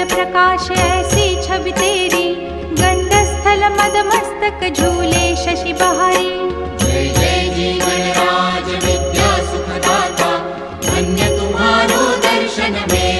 प्रकाश ऐसी छवि तेरी, गंडस्थल मद मस्तक झूले शशि बहारी। जय जय जीवन राज विद्या सुखदाता, धन्य तुम्हारो दर्शन में